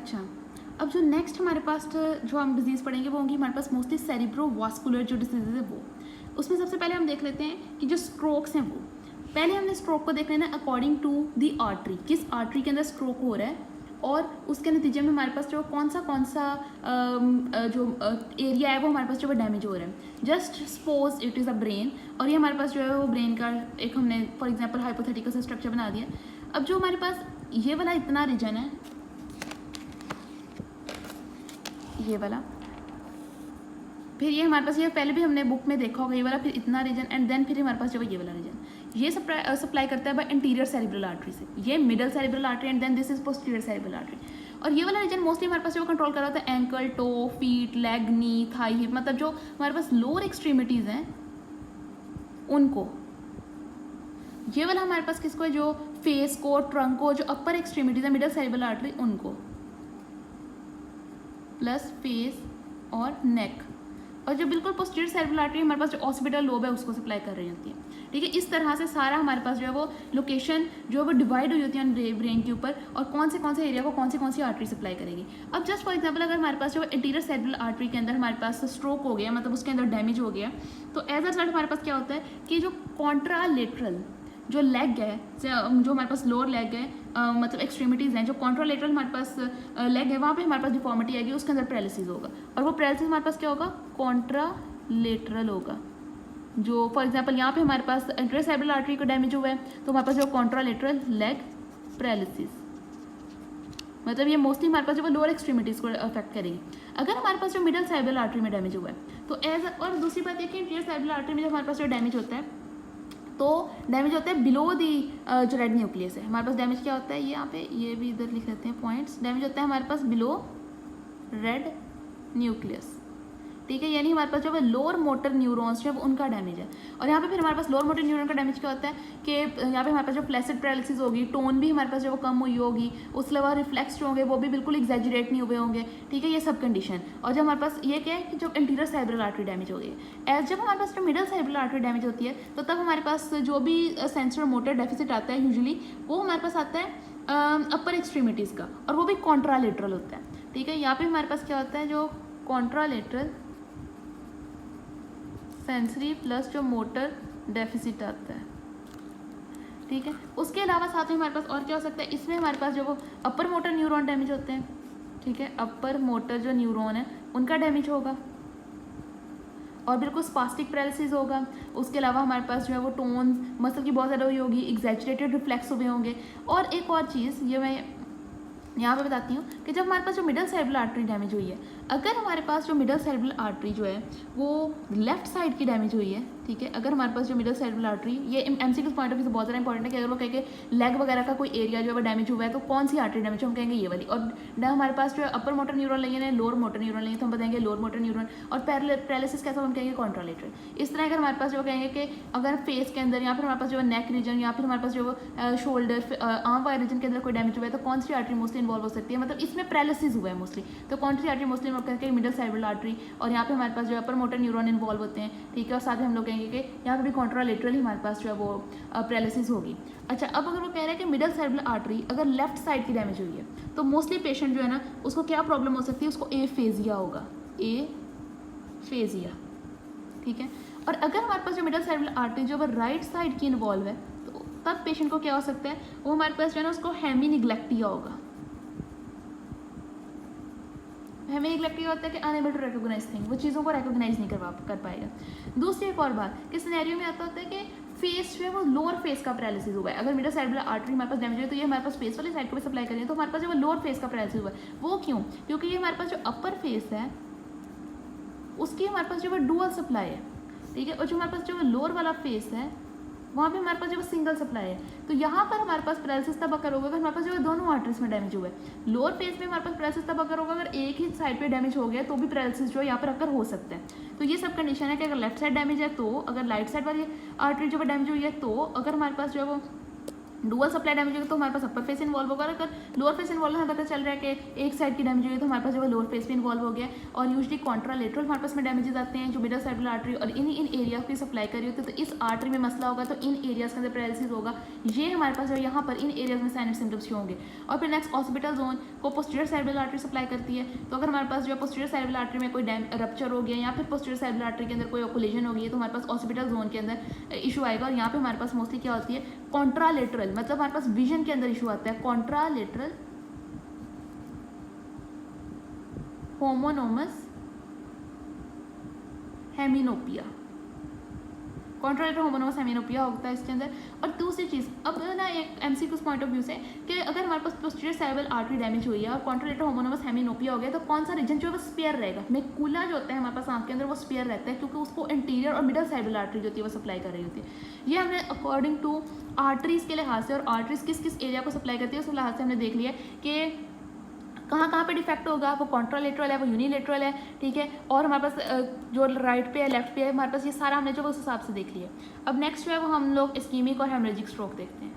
अच्छा, अब जो नेक्स्ट हमारे पास जो हम डिजीज़ पढ़ेंगे वो होंगी हमारे पास मोस्टली सेरिब्रोवास्कुलर जो डिजीज़ है वो। उसमें सबसे पहले हम देख लेते हैं कि जो स्ट्रोक्स हैं वो, पहले हमने स्ट्रोक को देख लेना अकॉर्डिंग टू दी आर्टरी, किस आर्टरी के अंदर स्ट्रोक हो रहा है और उसके नतीजे में हमारे पास जो कौन सा जो एरिया है वो हमारे पास जो डैमेज हो रहा है। Just suppose it is a brain, और ये हमारे पास जो है वो ब्रेन का एक हमने फॉर एग्जांपल हाइपोथेटिकल सा स्ट्रक्चर बना दिया। अब जो हमारे पास ये वाला इतना रीजन है, ये वाला, फिर ये हमारे पास ये पहले भी हमने बुक में देखा होगा ये वाला, फिर इतना रीजन एंड देन फिर हमारे पास जो ये वाला रीजन, ये सप्लाई करता है बाय इंटीरियर सेरिब्रल आर्टरी से, ये middle cerebral artery and then this is posterior cerebral artery. और ये वाला रीजन मोस्टली हमारे पास जो कंट्रोल कर रहा होता है ankle, toe, feet, leg, knee, thigh, hip, मतलब जो हमारे पास लोअर एक्सट्रीमिटीज़ हैं उनको। ये वाला हमारे पास किसको है, जो फेस को, ट्रंक को, जो अपर एक्सट्रीमिटीज़ है मिडल सेरिब्रल आर्टरी उनको, प्लस फेस और नेक, और जो बिल्कुल पोस्टीरियर सेरिब्रल आर्टरी हमारे पास जो ऑसिपिटल लोब है उसको सप्लाई कर रही होती है। ठीक है, इस तरह से सारा हमारे पास जो है वो लोकेशन जो है वो डिवाइड हुई होती है ब्रेन के ऊपर, और कौन से एरिया को कौन सी आर्टरी सप्लाई करेगी। अब जस्ट फॉर एग्जांपल अगर हमारे पास जो इंटीरियर सेरिब्रल आर्टरी के अंदर हमारे पास स्ट्रोक हो गया, मतलब उसके अंदर डैमेज हो गया, तो एज अ रिजल्ट हमारे पास क्या होता है कि जो कॉन्ट्रालेटरल जो लेग है, जो हमारे पास लोअर लेग है, मतलब एक्सट्रीमिटीज़ हैं, जो कॉन्ट्रालेटरल हमारे पास लेग है, वहाँ पे हमारे पास डिफॉर्मिटी आएगी, उसके अंदर पैरालिसिस होगा, और वो पैरालिसिस हमारे पास क्या होगा, कॉन्ट्रालेटरल होगा। जो फॉर एग्जांपल यहाँ पे हमारे पास इंटीरियर सेरिब्रल आर्टरी को डैमेज हुआ है तो हमारे पास जो कॉन्ट्रालेटरल लेग पैरालिसिस, मतलब ये मोस्टली हमारे पास जो लोअर एक्सट्रीमिटीज़ को अफेक्ट करेगी। अगर हमारे पास जो मिडल सेरिब्रल आर्टरी में डैमेज हुआ है तो और दूसरी बात यह कि इंटीरियर सेरिब्रल आर्टरी में जब हमारे पास जो डैमेज होता है तो डैमेज होता है बिलो दी जो रेड न्यूक्लियस है, हमारे पास डैमेज क्या होता है, ये यहाँ पे ये भी इधर लिख लेते हैं पॉइंट्स, डैमेज होता है हमारे पास बिलो रेड न्यूक्लियस। ठीक है, यानी हमारे पास जो है लोअर मोटर न्यूरॉन्स जो है उनका डैमेज है। और यहाँ पे फिर हमारे पास लोअर मोटर न्यूरॉन का डैमेज क्या होता है कि यहाँ पे हमारे पास जो फ्लैसिड पैरालिसिस होगी, टोन भी हमारे पास जो वो कम हुई होगी, उसके अलावा रिफ्लेक्स जो होंगे वो भी बिल्कुल एग्जैजरेट नहीं हुए होंगे। ठीक है, ये सब कंडीशन। और जब हमारे पास ये क्या है कि जब इंटीरियर सेरिब्रल आर्टरी डैमेज हो गई है, जब हमारे पास जो मिडल सेरिब्रल आर्टरी डैमेज होती है तो तब हमारे पास जो भी सेंसर मोटर डेफिसिट आता है यूजुअली वो हमारे पास आता है अपर एक्सट्रीमिटीज़ का, और वो भी कॉन्ट्रालेटरल होता है। ठीक है, यहाँ पे हमारे पास क्या होता है, जो कॉन्ट्रालेटरल सेंसरी प्लस जो मोटर डेफिसिट आता है। ठीक है, उसके अलावा साथ में हमारे पास और क्या हो सकता है, इसमें हमारे पास जो वो अपर मोटर न्यूरॉन डैमेज होते हैं। ठीक है, अपर मोटर जो न्यूरॉन है उनका डैमेज होगा और बिल्कुल स्पास्टिक पैरालिसिस होगा। उसके अलावा हमारे पास जो है वो टोन मसल की बहुत ज़्यादा हुई होगी, एग्जैजरेटेड रिफ्लेक्स हुए होंगे। और एक और चीज़ ये मैं यहाँ पे बताती हूँ कि जब हमारे पास जो मिडल सेरिब्रल आर्टरी डैमेज हुई है, अगर हमारे पास जो मिडल सेरिब्रल आर्टरी जो है वो लेफ्ट साइड की डैमेज हुई है, ठीक है, अगर हमारे पास जो मिडल सेरिब्रल आर्टरी, ये एमसीक्यू पॉइंट ऑफ व्यू से बहुत ज़्यादा इंपॉर्टेंट है कि अगर वो कहेंगे लेग वगैरह का कोई एरिया जो है डैमेज हुआ है तो कौन सी आर्टरी डैमेज, हम कहेंगे ये वाली। और हमारे पास जो है अपर मोटर न्यूरॉन लेंगे ना लोअर मोटर न्यूरॉन लेंगे तो हम बताएंगे लोअर मोटर न्यूरॉन। और पैरालिसिस कैसा हम कहेंगे कॉन्ट्रालेटरल। इस तरह अगर हमारे पास जो कहेंगे कि अगर फेस के अंदर या फिर हमारे पास जो नेक रीजन या फिर हमारे पास जो शोल्डर आर्म वायर रीजन के अंदर कोई डैमेज हुआ है तो कौन सी आर्टरी मोस्टली इन्वॉल्व हो सकती है, मतलब इसमें पैरालिसिस हुआ है मोस्टली, तो कौन सी आर्टरी मोस्टली हम कहेंगे मिडल सेरिब्रल आर्टरी। और यहाँ पे हमारे पास जो अपर मोटर न्यूरॉन इन्वॉल्व होते हैं। ठीक है, और साथ ही हम लोग कहेंगे कि यहाँ पे भी कॉन्ट्रालेटरली हमारे पास जो है वो पैरालिसिस होगी। अच्छा, अब अगर वो कह रहे हैं कि मिडल सेरिब्रल आर्टरी अगर लेफ्ट साइड की डैमेज हुई है तो मोस्टली पेशेंट जो है ना उसको क्या प्रॉब्लम हो सकती है, उसको एफेजिया होगा, एफेजिया। ठीक है, और अगर हमारे पास जो मिडल सेरिब्रल आर्टरी जो है राइट साइड की इन्वॉल्व है तो तब पेशेंट को क्या हो सकता है, वो हमारे पास जो है ना उसको हेमीनिग्लेक्टिया होगा। हेमीनिग्लेक्टिया होता है कि अनएबल टू रिकॉग्नाइज थिंग, वो चीज़ों को रिकॉग्नाइज नहीं कर पाएगा। दूसरी एक और बात कि सिनेरियो में आता होता है कि फेस जो है वो लोअर फेस का पैरालिसिस हुआ है। अगर मिडल सेरिब्रल आर्टरी हमारे पास डैमेज है तो ये हमारे पास फेस वाली साइड को भी सप्लाई करेंगे, तो हमारे पास जो वो लोअर फेस का पैरालिसिस हुआ है। वो क्यों, क्योंकि ये हमारे पास जो अपर फेस है उसकी हमारे पास जो है डुअल सप्लाई है। ठीक है, और जो हमारे पास जो लोअर वाला फेस है वहाँ पे हमारे पास जो सिंगल सप्लाई है। तो यहाँ पर हमारे पास पैरालिसिस तब अकर होगा अगर हमारे पास जो है दोनों आर्टरीज में डैमेज हुआ है। लोअर फेस में हमारे पास पैरालिसिस तब अकर होगा अगर एक ही साइड पे डैमेज हो गया तो भी पैरालिसिस जो है यहाँ पर अकर हो सकता है। तो ये सब कंडीशन है कि अगर लेफ्ट साइड डैमेज है तो, अगर राइट साइड वाली आर्टरी जो है डैमेज हुई है तो, अगर हमारे पास जो है वो डुअल सप्लाई डैमेज होगी तो हमारे पास अपर फेस इन्वॉल्व होगा, अगर लोअर फेस इन्वॉल्व हमें पता चल रहा है कि एक साइड की डैमेज होगी तो हमारे पास जो है लोअर फेस भी इन्वॉल्व हो गया। और यूजली कॉन्ट्रालेटरल हमारे पास में डैमेजेस आते हैं जो मिडल सेरेब्रल आर्टरी और इन एरिया की सप्लाई कर रही होती है, तो इस आर्टरी में मसला होगा तो इन एरियाज के अंदर पैरालिसिस होगा। ये हमारे पास जो यहाँ पर इन एरियाज में साइन एंड सिम्टम्स होंगे। और फिर नेक्स्ट ऑक्सीपिटल जोन को पोस्टीरियर सेरेब्रल आर्टरी सप्लाई करती है, तो अगर हमारे पास जो है पोस्टीरियर सेरेब्रल आर्टरी में कोई रप्चर हो गया या फिर पोस्टीरियर सेरेब्रल आर्टरी के अंदर कोई कोलिजन हो गई है तो हमारे पास ऑक्सीपिटल जोन के अंदर इशू आएगा। और यहाँ पे हमारे पास मोस्टली क्या होती है, कॉन्ट्रालेटरल, मतलब हमारे पास विजन के अंदर इशू आता है, कॉन्ट्रालेटरल होमोनोमस हेमिनोपिया, कॉन्ट्रालेटरल होमोनोमस हेमिनोपिया होता है इसके अंदर। और दूसरी चीज़, अब ना एक एमसीक्यू पॉइंट ऑफ व्यू से कि अगर हमारे पास पोस्टीरियर सेरेब्रल आर्टरी डैमेज हुई है और कॉन्ट्रालेटरल होमोनोमस हेमिनोपिया हो गया तो कौन सा रीजन जो है वो स्पेयर रहेगा, मेकुला जो होता है हमारे पास आंख के अंदर वो स्पेयर रहता है, क्योंकि उसको इंटीरियर और मिडल सेरेब्रल आर्टरी जो होती है वो सप्लाई कर रही होती है। ये हमने अकॉर्डिंग टू आर्टरीज के लिहाज से, और आर्टरीज किस किस एरिया को सप्लाई करती है उस लिहाज से हमने देख लिया कि कहाँ पे डिफेक्ट होगा, वो कॉन्ट्रालेटरल है, वो यूनिलेटरल है, ठीक है। और हमारे पास जो राइट पे है, लेफ्ट पे है, हमारे पास ये सारा हमने जो उस हिसाब से देख लिया। अब नेक्स्ट जो है वो हम लोग इस्कीमिक और हेमरेजिक स्ट्रोक देखते हैं।